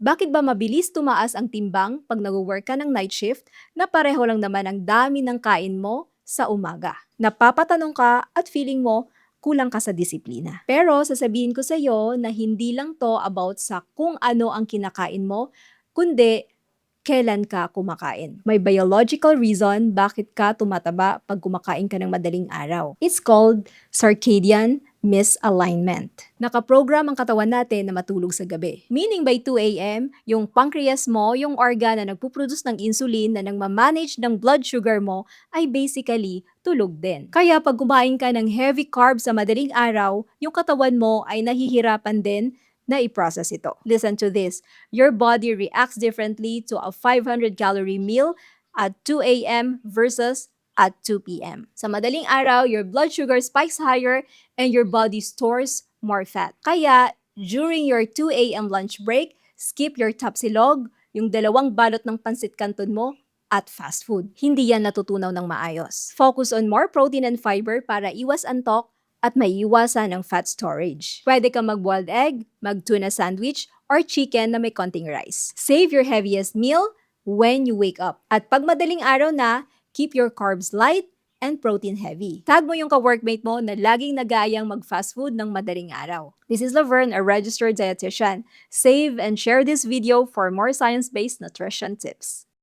Bakit ba mabilis tumaas ang timbang pag nag-work ka ng night shift na pareho lang naman ang dami ng kain mo sa umaga? Napapatanong ka at feeling mo kulang ka sa disiplina. Pero sasabihin ko sa iyo na hindi lang to about sa kung ano ang kinakain mo, kundi kailan ka kumakain. May biological reason bakit ka tumataba pag kumakain ka ng madaling araw. It's called circadian misalignment. Nakaprogram ang katawan natin na matulog sa gabi. Meaning by 2 a.m., yung pancreas mo, yung organ na nagpuproduce ng insulin na nang-manage ng blood sugar mo, ay basically tulog din. Kaya pag kumain ka ng heavy carbs sa madaling araw, yung katawan mo ay nahihirapan din na i-process ito. Listen to this. Your body reacts differently to a 500-calorie meal at 2 a.m. versus at 2 p.m. Sa madaling araw, your blood sugar spikes higher and your body stores more fat. Kaya, during your 2 a.m. lunch break, skip your tapsilog, yung 2 balot ng pansit canton mo, at fast food. Hindi yan natutunaw ng maayos. Focus on more protein and fiber para iwas antok at maiiwasan ang fat storage. Pwede kang mag-boiled egg, mag-tuna sandwich, or chicken na may konting rice. Save your heaviest meal when you wake up. At pag madaling araw na, keep your carbs light and protein heavy. Tag mo yung ka-workmate mo na laging nag-aayang mag-fast food ng madaling araw. This is Laverne, a registered dietitian. Save and share this video for more science-based nutrition tips.